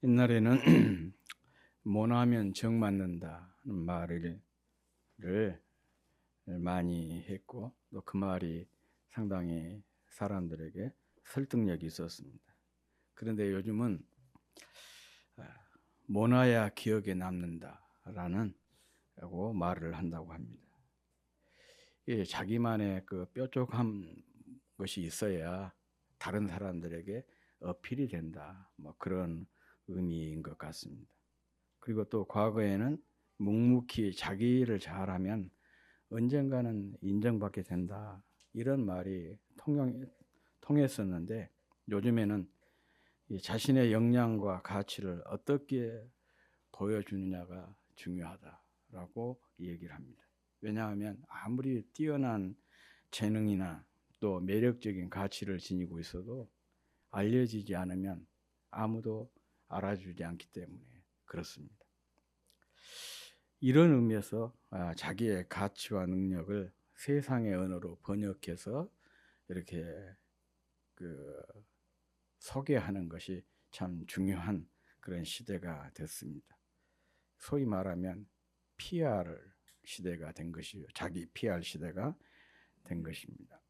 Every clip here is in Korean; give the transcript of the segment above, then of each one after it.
옛날에는 모나면 정 맞는다는 말을 많이 했고, 또 그 말이 상당히 사람들에게 설득력이 있었습니다. 그런데 요즘은 모나야 기억에 남는다라는 라고 말을 한다고 합니다. 자기만의 그 뾰족한 것이 있어야 다른 사람들에게 어필이 된다. 뭐 그런 의미인 것 같습니다. 그리고 또 과거에는 묵묵히 자기 일을 잘하면 언젠가는 인정받게 된다. 이런 말이 통했었는데 요즘에는 이 자신의 역량과 가치를 어떻게 보여주느냐가 중요하다라고 얘기를 합니다. 왜냐하면 아무리 뛰어난 재능이나 또 매력적인 가치를 지니고 있어도 알려지지 않으면 아무도 알아주지 않기 때문에 그렇습니다. 이런 의미에서 자기의 가치와 능력을 세상의 언어로 번역해서 이렇게 그 소개하는 것이 참 중요한 그런 시대가 됐습니다. 소위 말하면 PR 시대가 된 것이요. 자기 PR 시대가 된 것입니다.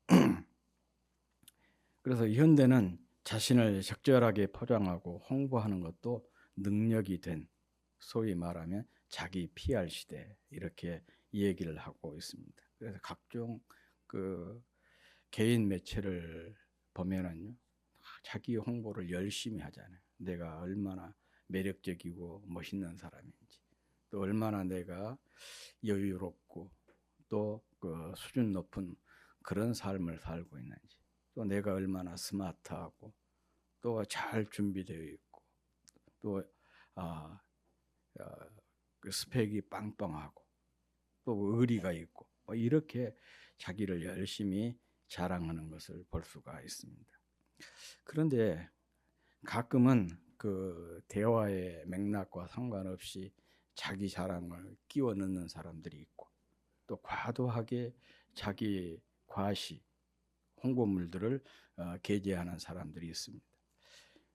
그래서 현대는 자신을 적절하게 포장하고 홍보하는 것도 능력이 된 소위 말하면 자기 PR 시대 이렇게 얘기를 하고 있습니다. 그래서 각종 그 개인 매체를 보면은요, 자기 홍보를 열심히 하잖아요. 내가 얼마나 매력적이고 멋있는 사람인지, 또 얼마나 내가 여유롭고 또 그 수준 높은 그런 삶을 살고 있는지, 또 내가 얼마나 스마트하고 또 잘 준비되어 있고 또 아, 그 스펙이 빵빵하고 또 의리가 있고 뭐 이렇게 자기를 열심히 자랑하는 것을 볼 수가 있습니다. 그런데 가끔은 그 대화의 맥락과 상관없이 자기 자랑을 끼워 넣는 사람들이 있고 또 과도하게 자기 과시, 홍보물들을 게재하는 사람들이 있습니다.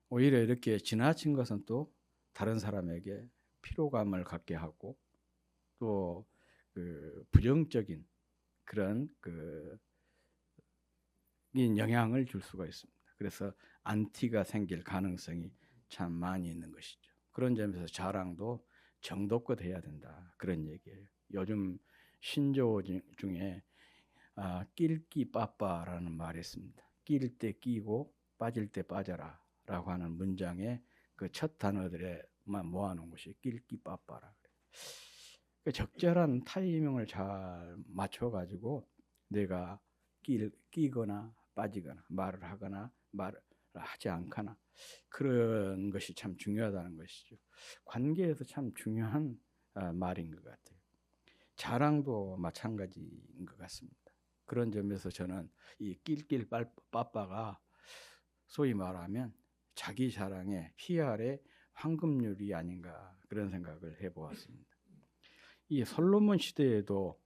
오히려 이렇게 지나친 것은 또 다른 사람에게 피로감을 갖게 하고 또 그 부정적인 그런 그 영향을 줄 수가 있습니다. 그래서 안티가 생길 가능성이 참 많이 있는 것이죠. 그런 점에서 자랑도 정도껏 해야 된다. 그런 얘기예요. 요즘 신조어 중에 낄끼 빠빠라는 말이 있습니다. 낄 때 끼고 빠질 때 빠져라 라고 하는 문장의 그 첫 단어들에만 모아놓은 것이 낄끼 빠빠라. 적절한 타이밍을 잘 맞춰가지고 내가 끼거나 빠지거나 말을 하거나 말을 하지 않거나 그런 것이 참 중요하다는 것이죠. 관계에서 참 중요한 말인 것 같아요. 자랑도 마찬가지인 것 같습니다. 그런 점에서 저는 이 낄낄 빠빠가 소위 말하면 자기 자랑의 PR의 황금률이 아닌가 그런 생각을 해보았습니다. 이 솔로몬 시대에도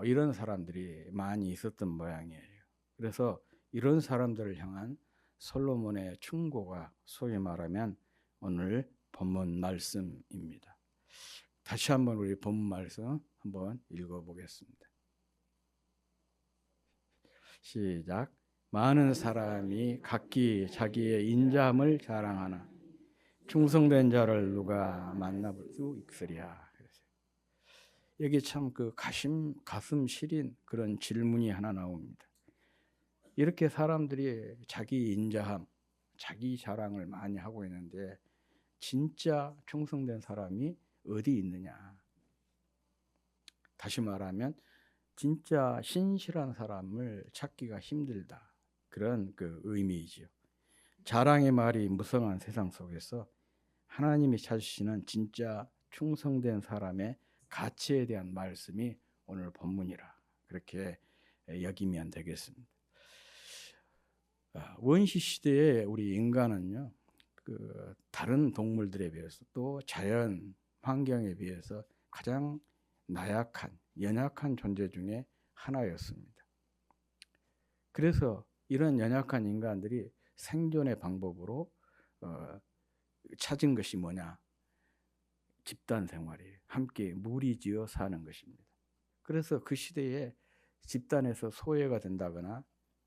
이런 사람들이 많이 있었던 모양이에요. 그래서 이런 사람들을 향한 솔로몬의 충고가 소위 말하면 오늘 본문 말씀입니다. 다시 한번 우리 본문 말씀 한번 읽어보겠습니다. 시작. 많은 사람이 각기 자기의 인자함을 자랑하나 충성된 자를 누가 만나볼 수 있으랴. 여기 참 그 가슴 시린 그런 질문이 하나 나옵니다. 이렇게 사람들이 자기 인자함, 자기 자랑을 많이 하고 있는데 진짜 충성된 사람이 어디 있느냐? 다시 말하면 진짜 신실한 사람을 찾기가 힘들다. 그런 그 의미이지요. 자랑의 말이 무성한 세상 속에서 하나님이 찾으시는 진짜 충성된 사람의 가치에 대한 말씀이 오늘 본문이라 그렇게 여기면 되겠습니다. 원시 시대에 우리 인간은요, 그 다른 동물들에 비해서 또 자연 환경에 비해서 가장 나약한, 연약한 존재 중에 하나였습니다. 그래서 이런 연약한 인간들이 생존의 방법으로 찾은 것이 뭐냐? 집단 생활이에요. 함께 무리지어 사는 것입니다. 그래서 그 시대에 집단에서 소외가 된다거나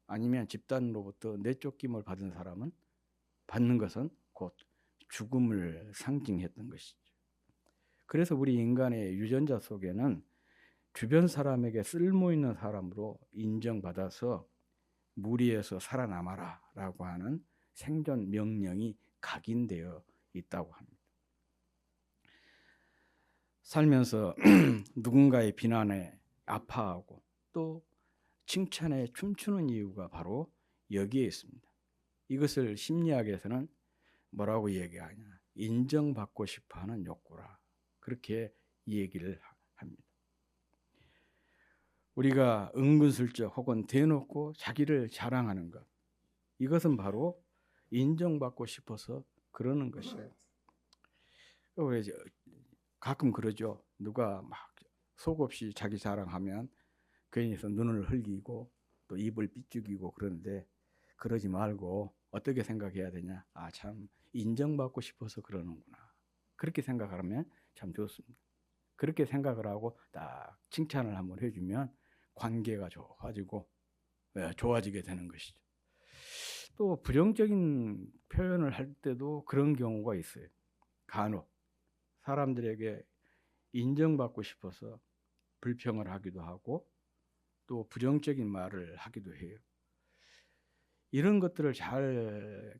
아니면 집단으로부터 내쫓김을 받는 것은 곧 죽음을 상징했던 것이죠. 그래서 우리 인간의 유전자 속에는 주변 사람에게 쓸모 있는 사람으로 인정받아서 무리에서 살아남아라 라고 하는 생존 명령이 각인되어 있다고 합니다. 살면서 누군가의 비난에 아파하고 또 칭찬에 춤추는 이유가 바로 여기에 있습니다. 이것을 심리학에서는 뭐라고 얘기하냐? 인정받고 싶어하는 욕구라. 그렇게 얘기를 합니다. 우리가 은근슬쩍 혹은 대놓고 자기를 자랑하는 것, 이것은 바로 인정받고 싶어서 그러는 것이에요. 우리 가끔 그러죠. 누가 막 속없이 자기 자랑하면 괜히서 눈을 흘기고 또 입을 삐죽이고 그러는데 그러지 말고 어떻게 생각해야 되냐? 아, 참 인정받고 싶어서 그러는구나. 그렇게 생각하면 참 좋습니다. 그렇게 생각을 하고 딱 칭찬을 한번 해주면 관계가 좋아지게 되는 것이죠. 또 부정적인 표현을 할 때도 그런 경우가 있어요. 간혹 사람들에게 인정받고 싶어서 불평을 하기도 하고 또 부정적인 말을 하기도 해요. 이런 것들을 잘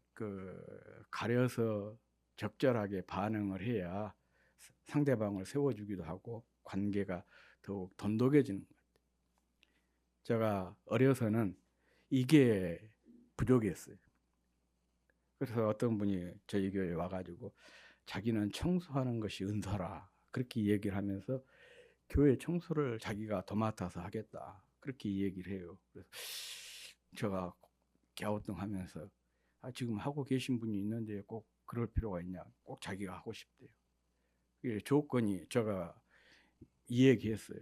가려서 적절하게 반응을 해야 상대방을 세워주기도 하고 관계가 더욱 돈독해지는 것 같아요. 제가 어려서는 이게 부족했어요. 그래서 어떤 분이 저희 교회에 와가지고 자기는 청소하는 것이 은사라 그렇게 얘기를 하면서 교회 청소를 자기가 도맡아서 하겠다 그렇게 얘기를 해요. 그래서 제가 갸우뚱하면서 지금 하고 계신 분이 있는데 꼭 그럴 필요가 있냐? 꼭 자기가 하고 싶대요. 조건이 제가 이 얘기했어요.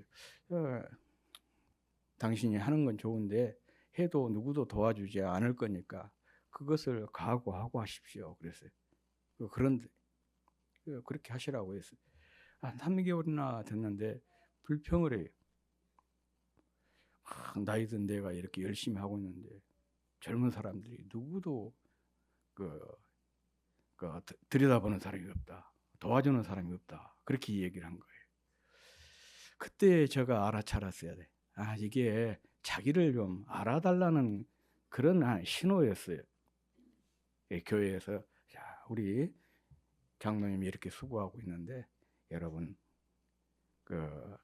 당신이 하는 건 좋은데 해도 누구도 도와주지 않을 거니까 그것을 각오하고 하십시오. 그랬어요. 그런데 그렇게 하시라고 했어요. 3개월이나 됐는데 불평을 해요. 나이 든 내가 이렇게 열심히 하고 있는데 젊은 사람들이 누구도 들여다보는 사람이 없다. 도와주는 사람이 없다. 그렇게 얘기를 한 거예요. 그때 제가 알아차렸어야 돼. 이게 자기를 좀 알아달라는 그런 신호였어요. 교회에서 우리 장로님이 이렇게 수고하고 있는데 여러분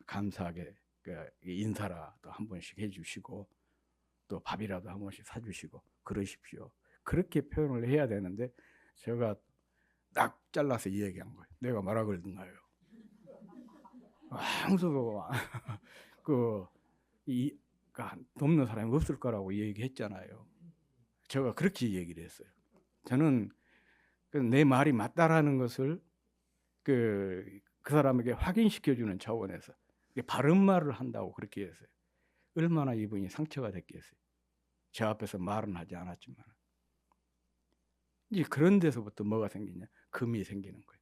감사하게 인사라도 한 번씩 해주시고 또 밥이라도 한 번씩 사주시고 그러십시오. 그렇게 표현을 해야 되는데 제가 딱 잘라서 이 얘기한 거예요. 내가 뭐라 그러던가요? 항상 돕는 사람이 없을 거라고 얘기했잖아요. 제가 그렇게 얘기를 했어요. 저는 내 말이 맞다라는 것을 그 사람에게 확인시켜주는 차원에서 바른 말을 한다고 그렇게 했어요. 얼마나 이분이 상처가 됐겠어요. 제 앞에서 말은 하지 않았지만 이제 그런 데서부터 뭐가 생기냐? 금이 생기는 거예요.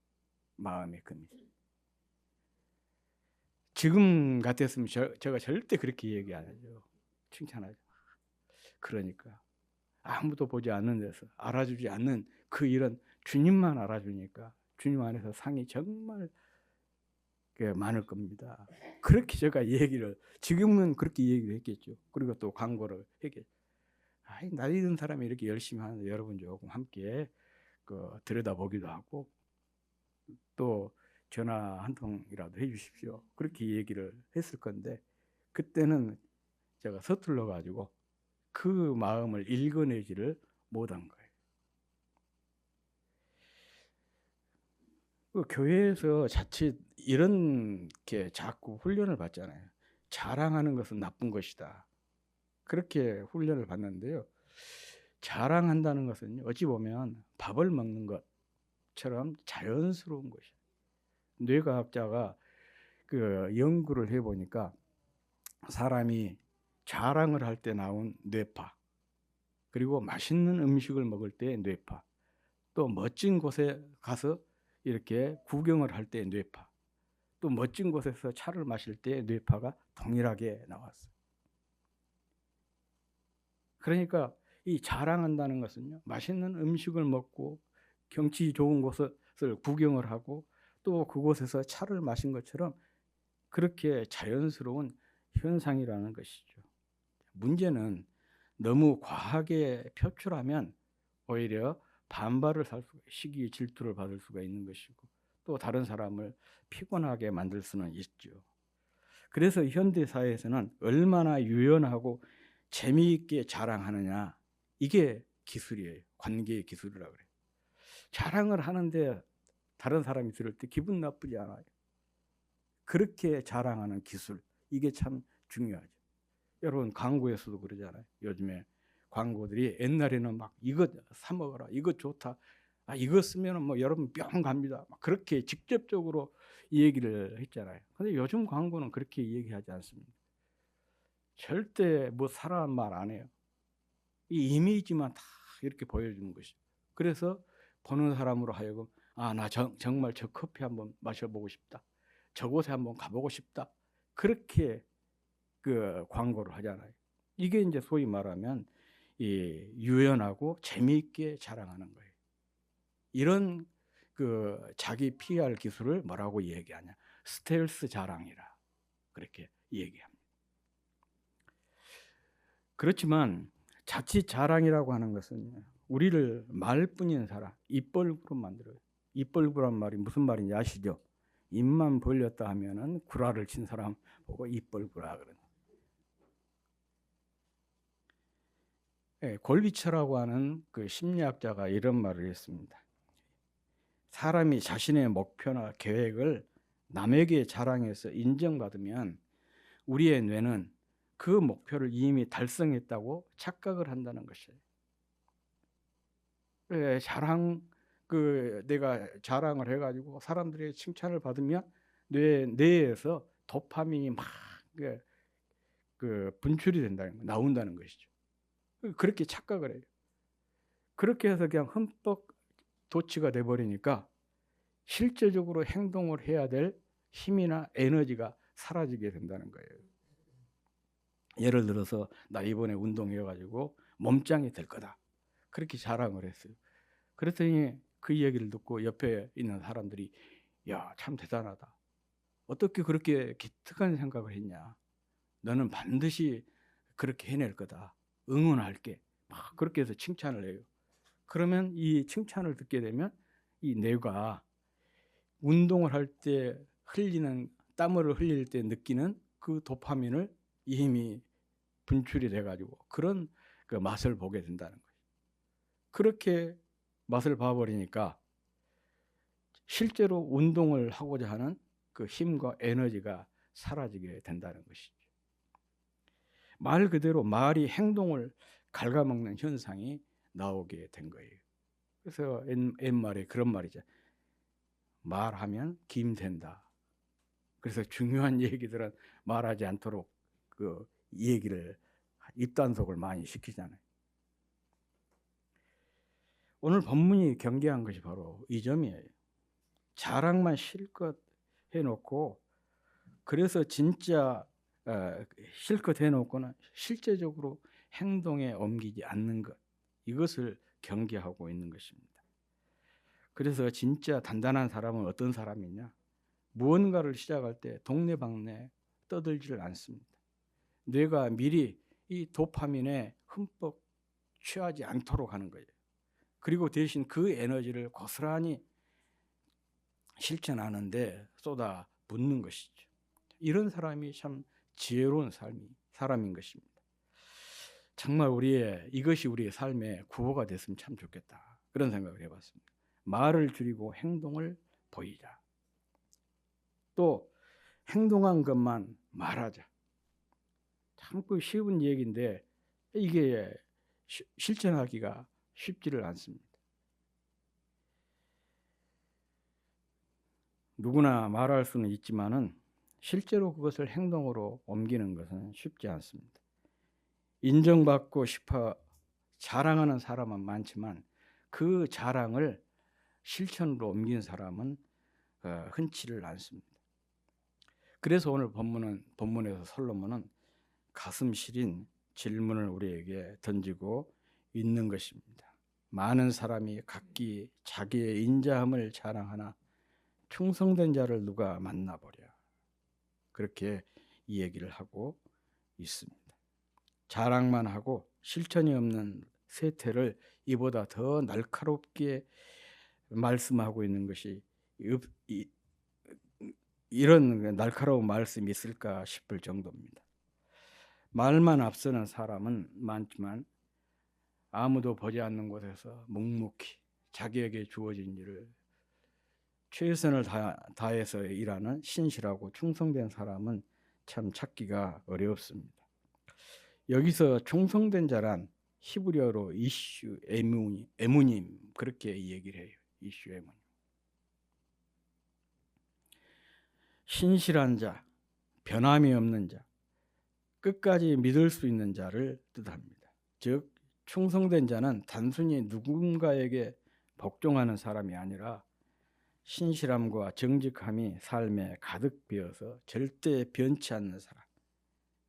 마음의 금이. 지금 같았으면 제가 절대 그렇게 얘기 안 하죠. 칭찬하죠. 그러니까 아무도 보지 않는 데서 알아주지 않는 그 일은 주님만 알아주니까 주님 안에서 상이 정말 많을 겁니다. 그렇게 제가 지금은 그렇게 얘기를 했겠죠. 그리고 또 광고를 했겠죠. 나이 든 사람이 이렇게 열심히 하는데 여러분 조금 함께 들여다보기도 하고 또 전화 한 통이라도 해주십시오. 그렇게 얘기를 했을 건데 그때는 제가 서툴러 가지고 그 마음을 읽어내지를 못한 거예요. 교회에서 자칫 이렇게 자꾸 훈련을 받잖아요. 자랑하는 것은 나쁜 것이다. 그렇게 훈련을 받는데요. 자랑한다는 것은 어찌 보면 밥을 먹는 것처럼 자연스러운 것이에요. 뇌과학자가 연구를 해보니까 사람이 자랑을 할 때 나온 뇌파 그리고 맛있는 음식을 먹을 때 뇌파 또 멋진 곳에 가서 이렇게 구경을 할 때 뇌파, 또 멋진 곳에서 차를 마실 때 뇌파가 동일하게 나왔어요. 그러니까 이 자랑한다는 것은요, 맛있는 음식을 먹고 경치 좋은 곳을 구경을 하고 또 그곳에서 차를 마신 것처럼 그렇게 자연스러운 현상이라는 것이죠. 문제는 너무 과하게 표출하면 오히려 반발을 살 수, 시기 질투를 받을 수가 있는 것이고 또 다른 사람을 피곤하게 만들 수는 있죠. 그래서 현대 사회에서는 얼마나 유연하고 재미있게 자랑하느냐, 이게 기술이에요. 관계의 기술이라고 그래요. 자랑을 하는데 다른 사람이 들을 때 기분 나쁘지 않아요. 그렇게 자랑하는 기술, 이게 참 중요하죠. 여러분 광고에서도 그러잖아요. 요즘에 광고들이 옛날에는 막 이거 사 먹어라, 이거 좋다, 이거 쓰면 뭐 여러분 뿅 갑니다, 막 그렇게 직접적으로 얘기를 했잖아요. 근데 요즘 광고는 그렇게 얘기하지 않습니다. 절대 뭐 사라는 말 안 해요. 이 이미지만 다 이렇게 보여주는 것이죠. 그래서 보는 사람으로 하여금 나 정말 저 커피 한번 마셔보고 싶다, 저곳에 한번 가보고 싶다, 그렇게 그 광고를 하잖아요. 이게 이제 소위 말하면 이 유연하고 재미있게 자랑하는 거예요. 이런 그 자기 PR 기술을 뭐라고 얘기하냐? 스텔스 자랑이라 그렇게 얘기합니다. 그렇지만 자칫 자랑이라고 하는 것은 우리를 말뿐인 사람, 입벌구로 만들어요. 입벌구란 말이 무슨 말인지 아시죠? 입만 벌렸다 하면은 구라를 친 사람 보고 입벌구라 그러는. 골비처라고 하는 그 심리학자가 이런 말을 했습니다. 사람이 자신의 목표나 계획을 남에게 자랑해서 인정받으면 우리의 뇌는 그 목표를 이미 달성했다고 착각을 한다는 것이에요. 내가 자랑을 해가지고 사람들의 칭찬을 받으면 뇌에서 도파민이 막 분출이 된다는 거, 나온다는 것이죠. 그렇게 착각을 해요. 그렇게 해서 그냥 흠뻑 도취가 돼버리니까 실제적으로 행동을 해야 될 힘이나 에너지가 사라지게 된다는 거예요. 예를 들어서 나 이번에 운동해가지고 몸짱이 될 거다, 그렇게 자랑을 했어요. 그랬더니 그 얘기를 듣고 옆에 있는 사람들이 야, 참 대단하다, 어떻게 그렇게 기특한 생각을 했냐, 너는 반드시 그렇게 해낼 거다, 응원할게, 막 그렇게 해서 칭찬을 해요. 그러면 이 칭찬을 듣게 되면 이 뇌가 운동을 할 때 흘리는, 땀을 흘릴 때 느끼는 그 도파민을 이미 분출이 돼가지고 그런 그 맛을 보게 된다는 거예요. 그렇게 맛을 봐버리니까 실제로 운동을 하고자 하는 그 힘과 에너지가 사라지게 된다는 것이죠. 말 그대로 말이 행동을 갉아먹는 현상이 나오게 된 거예요. 그래서 옛말에 그런 말이죠. 말하면 김된다. 그래서 중요한 얘기들은 말하지 않도록 그 얘기를, 입단속을 많이 시키잖아요. 오늘 본문이 경계한 것이 바로 이 점이에요. 자랑만 실컷 해놓고, 그래서 진짜 실컷 해놓고는 실제적으로 행동에 옮기지 않는 것, 이것을 경계하고 있는 것입니다. 그래서 진짜 단단한 사람은 어떤 사람이냐? 무언가를 시작할 때 동네방네 떠들지를 않습니다. 뇌가 미리 이 도파민에 흠뻑 취하지 않도록 하는 거예요. 그리고 대신 그 에너지를 고스란히 실천하는데 쏟아 붓는 것이죠. 이런 사람이 참 지혜로운 사람인 것입니다. 정말 이것이 우리의 삶의 구호가 됐으면 참 좋겠다, 그런 생각을 해봤습니다. 말을 줄이고 행동을 보이자. 또 행동한 것만 말하자. 참 쉬운 얘기인데 이게 실천하기가 쉽지를 않습니다. 누구나 말할 수는 있지만은 실제로 그것을 행동으로 옮기는 것은 쉽지 않습니다. 인정받고 싶어 자랑하는 사람은 많지만 그 자랑을 실천으로 옮긴 사람은 흔치를 않습니다. 그래서 오늘 본문에서 솔로몬은 가슴 시린 질문을 우리에게 던지고 있는 것입니다. 많은 사람이 각기 자기의 인자함을 자랑하나 충성된 자를 누가 만나보랴. 그렇게 이 얘기를 하고 있습니다. 자랑만 하고 실천이 없는 세태를 이보다 더 날카롭게 말씀하고 있는 것이 이런 날카로운 말씀이 있을까 싶을 정도입니다. 말만 앞서는 사람은 많지만 아무도 보지 않는 곳에서 묵묵히 자기에게 주어진 일을 최선을 다해서 일하는 신실하고 충성된 사람은 참 찾기가 어렵습니다. 여기서 충성된 자란 히브리어로 이슈 에무님 그렇게 얘기를 해요. 이슈 에무님. 신실한 자, 변함이 없는 자, 끝까지 믿을 수 있는 자를 뜻합니다. 즉 충성된 자는 단순히 누군가에게 복종하는 사람이 아니라 신실함과 정직함이 삶에 가득 배어서 절대 변치 않는 사람,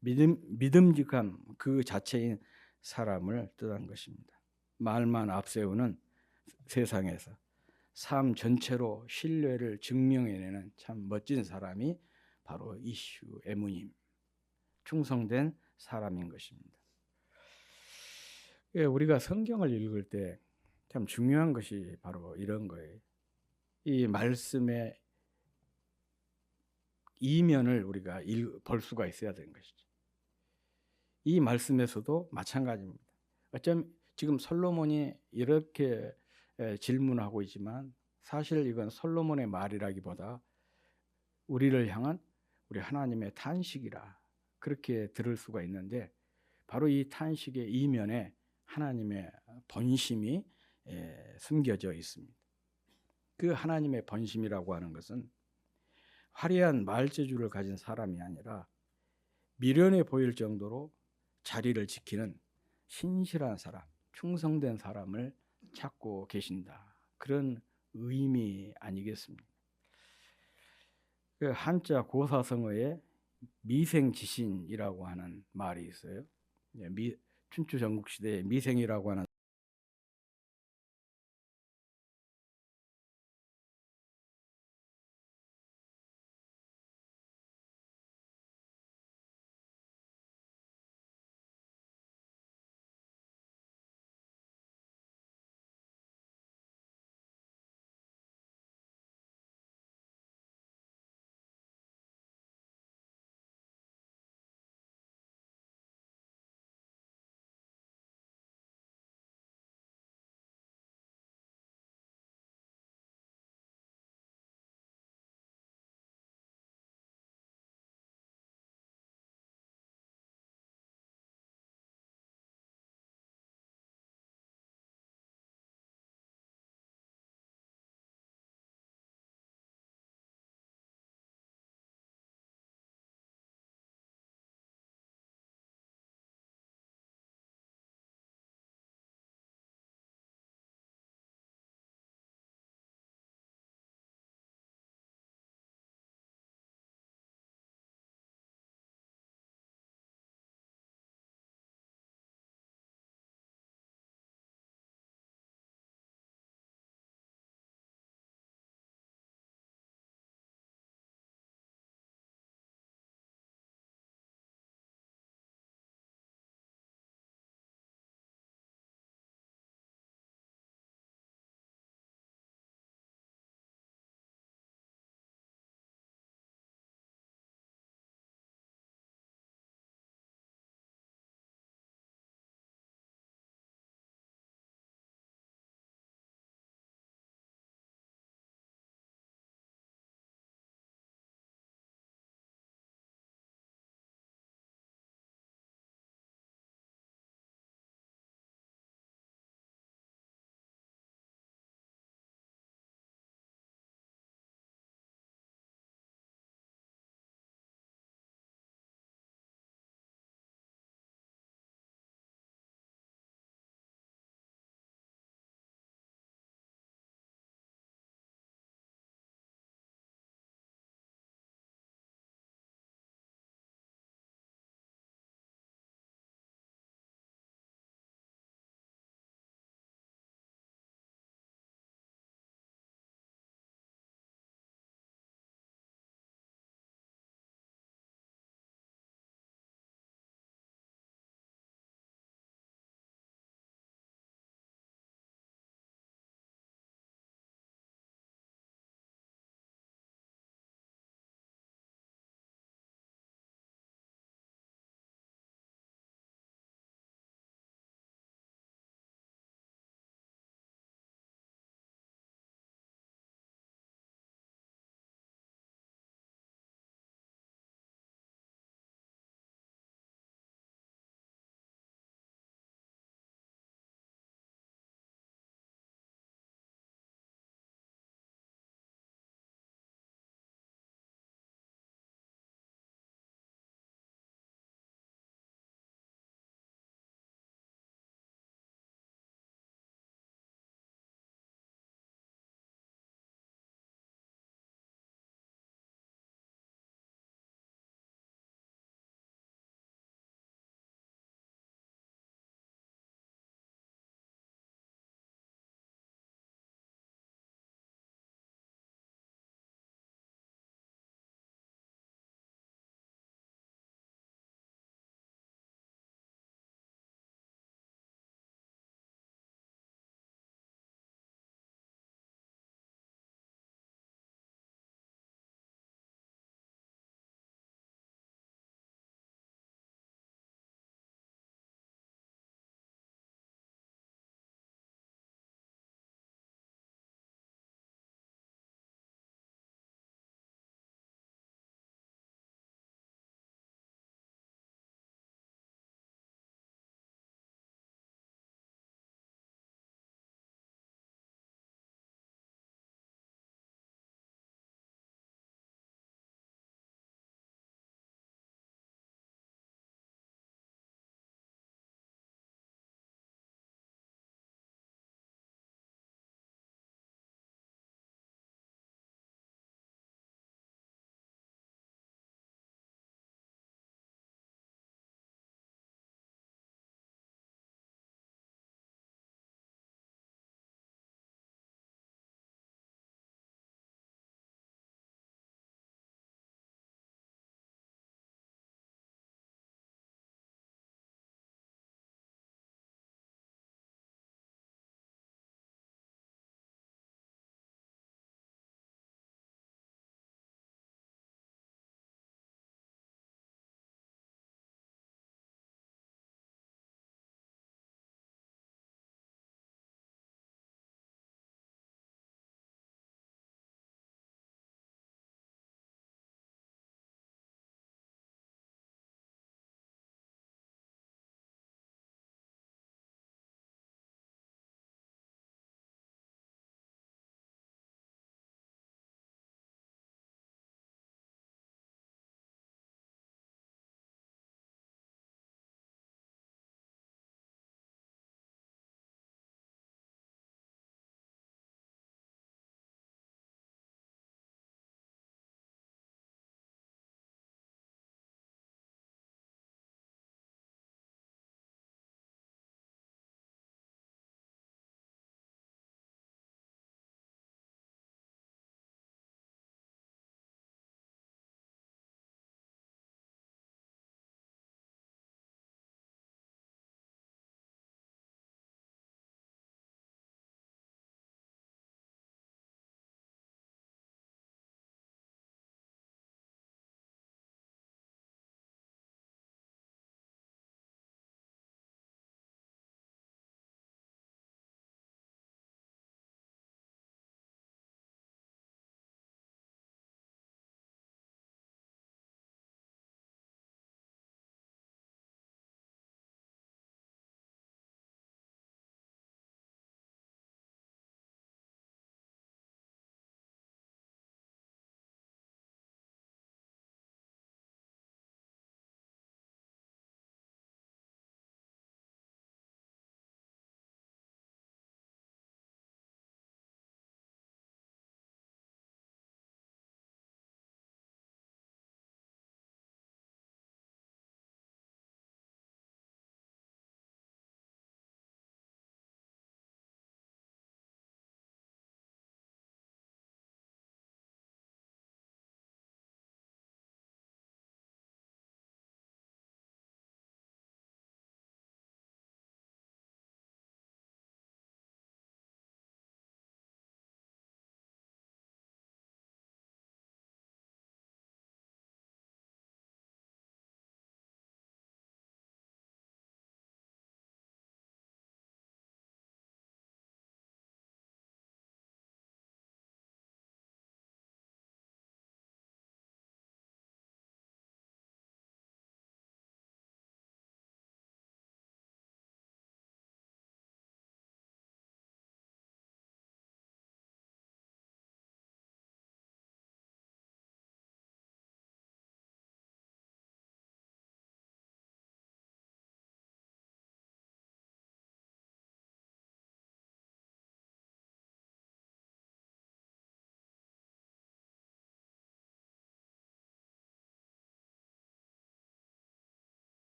믿음직함 그 자체인 사람을 뜻한 것입니다. 말만 앞세우는 세상에서 삶 전체로 신뢰를 증명해내는 참 멋진 사람이 바로 이슈 에무님, 충성된 사람인 것입니다. 우리가 성경을 읽을 때 참 중요한 것이 바로 이런 거예요. 이 말씀의 이면을 우리가 볼 수가 있어야 되는 것이죠. 이 말씀에서도 마찬가지입니다. 어쩜 지금 솔로몬이 이렇게 질문하고 있지만 사실 이건 솔로몬의 말이라기보다 우리를 향한 우리 하나님의 탄식이라 그렇게 들을 수가 있는데 바로 이 탄식의 이면에 하나님의 본심이 숨겨져 있습니다. 그 하나님의 본심이라고 하는 것은 화려한 말재주를 가진 사람이 아니라 미련해 보일 정도로 자리를 지키는 신실한 사람, 충성된 사람을 찾고 계신다. 그런 의미 아니겠습니까? 그 한자 고사성어에 미생지신이라고 하는 말이 있어요. 춘추 전국시대에 미생이라고 하는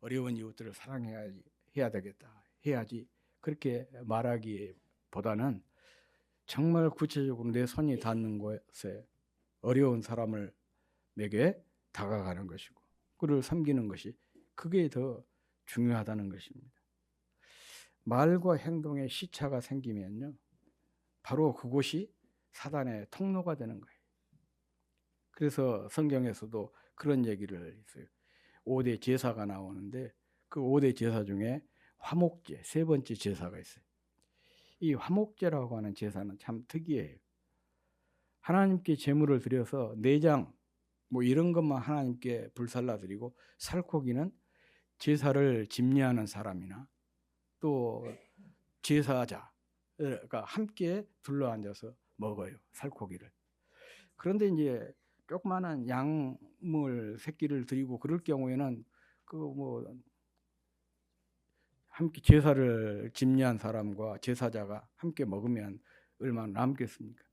어려운 이웃들을 사랑해야지, 해야 되겠다, 해야지 그렇게 말하기보다는 정말 구체적으로 내 손이 닿는 곳에 어려운 사람을 내게 다가가는 것이고 그를 섬기는 것이 그게 더 중요하다는 것입니다. 말과 행동에 시차가 생기면요, 바로 그곳이 사단의 통로가 되는 거예요. 그래서 성경에서도 그런 얘기를 했어요. 5대 제사가 나오는데 그 5대 제사 중에 화목제, 세 번째 제사가 있어요. 이 화목제라고 하는 제사는 참 특이해요. 하나님께 제물을 드려서 내장 뭐 이런 것만 하나님께 불살라 드리고 살코기는 제사를 집례하는 사람이나 또 제사자가 함께 둘러앉아서 먹어요, 살코기를. 그런데 이제 조그마한 양물 새끼를 드리고 그럴 경우에는 그 뭐 함께 제사를 집례한 사람과 제사자가 함께 먹으면 얼마나 남겠습니까?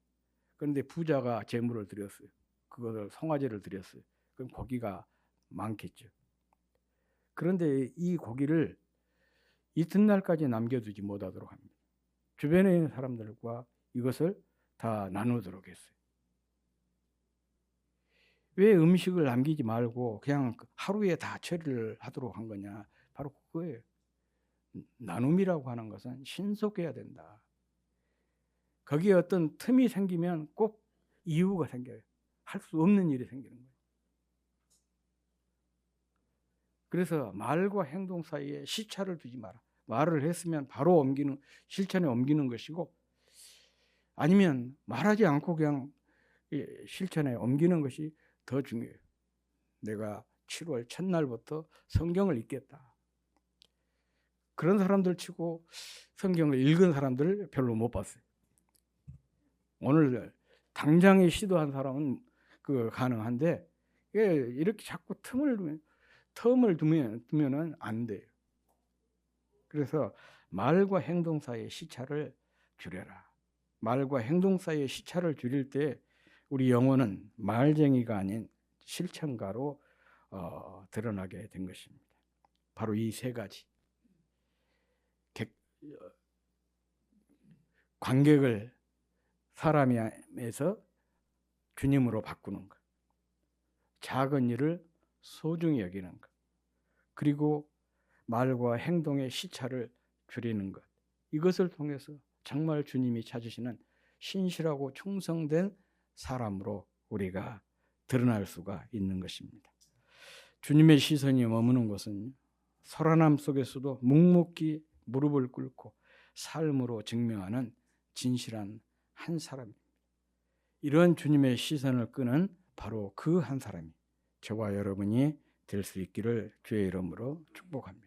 그런데 부자가 제물을 드렸어요. 그것을 송아지를 드렸어요. 그럼 고기가 많겠죠. 그런데 이 고기를 이튿날까지 남겨두지 못하도록 합니다. 주변에 있는 사람들과 이것을 다 나누도록 했어요. 왜 음식을 남기지 말고 그냥 하루에 다 처리를 하도록 한 거냐? 바로 그거예요. 나눔이라고 하는 것은 신속해야 된다. 거기에 어떤 틈이 생기면 꼭 이유가 생겨요. 할 수 없는 일이 생기는 거예요. 그래서 말과 행동 사이에 시차를 두지 마라. 말을 했으면 바로 실천에 옮기는 것이고, 아니면 말하지 않고 그냥 실천에 옮기는 것이 더 중요해요. 내가 7월 첫날부터 성경을 읽겠다. 그런 사람들 치고 성경을 읽은 사람들 별로 못 봤어요. 오늘 당장에 시도한 사람은 가능한데 이렇게 자꾸 틈을 두면은 안 돼요. 그래서 말과 행동 사이의 시차를 줄여라. 말과 행동 사이의 시차를 줄일 때 우리 영혼은 말쟁이가 아닌 실천가로 드러나게 된 것입니다. 바로 이 세 가지. 관객을 사람에서 주님으로 바꾸는 것, 작은 일을 소중히 여기는 것, 그리고 말과 행동의 시차를 줄이는 것, 이것을 통해서 정말 주님이 찾으시는 신실하고 충성된 사람으로 우리가 드러날 수가 있는 것입니다. 주님의 시선이 머무는 곳은 소란함 속에서도 묵묵히 무릎을 꿇고 삶으로 증명하는 진실한 한 사람입니다. 이런 주님의 시선을 끄는 바로 그 한 사람이 저와 여러분이 될 수 있기를 주의 이름으로 축복합니다.